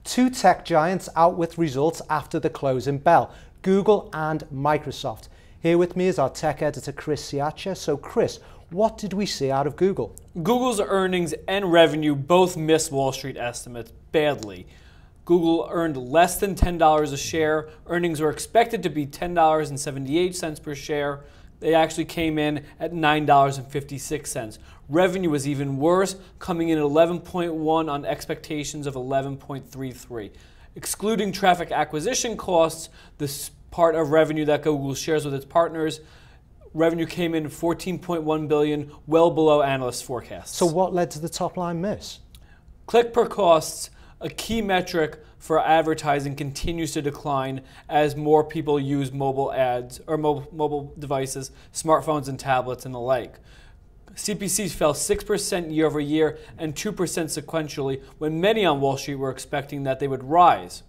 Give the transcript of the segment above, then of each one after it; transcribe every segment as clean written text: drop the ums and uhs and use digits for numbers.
Two tech giants out with results after the closing bell, Google and Microsoft. Here with me is our tech editor, Chris Ciaccia. So Chris, what did we see out of Google? Google's earnings and revenue both missed Wall Street estimates badly. Google earned less than $10 a share. Earnings were expected to be $10.78 per share. They actually came in at $9.56. Revenue was even worse, coming in at 11.1 on expectations of 11.33. Excluding traffic acquisition costs, this part of revenue that Google shares with its partners, revenue came in 14.1 billion, well below analysts' forecasts. So what led to the top line miss? Click per costs, a key metric for advertising, continues to decline as more people use mobile ads or mobile devices, smartphones and tablets and the like. CPCs fell 6% year over year and 2% sequentially, when many on Wall Street were expecting that they would rise.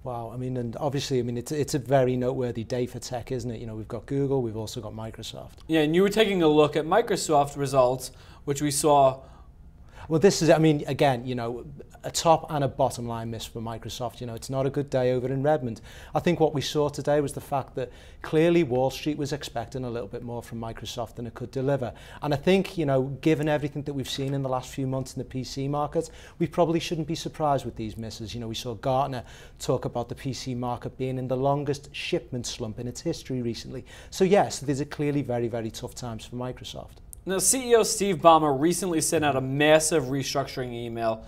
Wow, and obviously, it's a very noteworthy day for tech, isn't it? We've got Google, we've also got Microsoft. Yeah, and you were taking a look at Microsoft results, which we saw. Well, this is, again, a top and a bottom line miss for Microsoft. It's not a good day over in Redmond. I think what we saw today was the fact that clearly Wall Street was expecting a little bit more from Microsoft than it could deliver. And I think, given everything that we've seen in the last few months in the PC market, we probably shouldn't be surprised with these misses. We saw Gartner talk about the PC market being in the longest shipment slump in its history recently. So yes, these are clearly very, very tough times for Microsoft. Now, CEO Steve Ballmer recently sent out a massive restructuring email.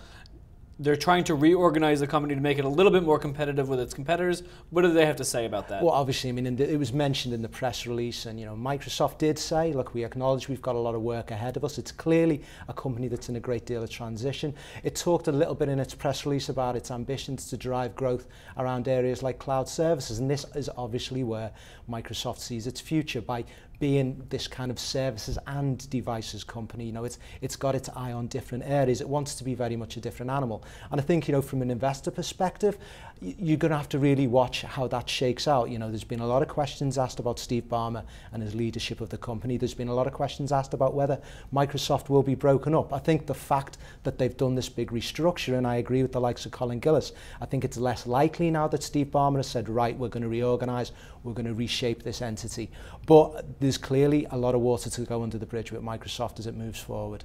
They're trying to reorganize the company to make it a little bit more competitive with its competitors. What do they have to say about that? Well, obviously, it was mentioned in the press release, and Microsoft did say, look, we acknowledge we've got a lot of work ahead of us. It's clearly a company that's in a great deal of transition. It talked a little bit in its press release about its ambitions to drive growth around areas like cloud services, and this is obviously where Microsoft sees its future, by being this kind of services and devices company. It's got its eye on different areas. It wants to be very much a different animal. And I think, from an investor perspective, you're going to have to really watch how that shakes out. There's been a lot of questions asked about Steve Ballmer and his leadership of the company. There's been a lot of questions asked about whether Microsoft will be broken up. I think the fact that they've done this big restructure, and I agree with the likes of Colin Gillis, I think it's less likely now that Steve Ballmer has said, right, we're going to reorganize, we're going to reshape this entity. But there's clearly a lot of water to go under the bridge with Microsoft as it moves forward.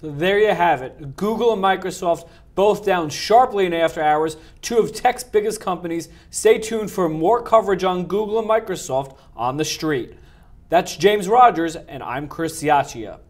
So there you have it. Google and Microsoft both down sharply in after hours, two of tech's biggest companies. Stay tuned for more coverage on Google and Microsoft on The Street. That's James Rogers, and I'm Chris Ciaccia.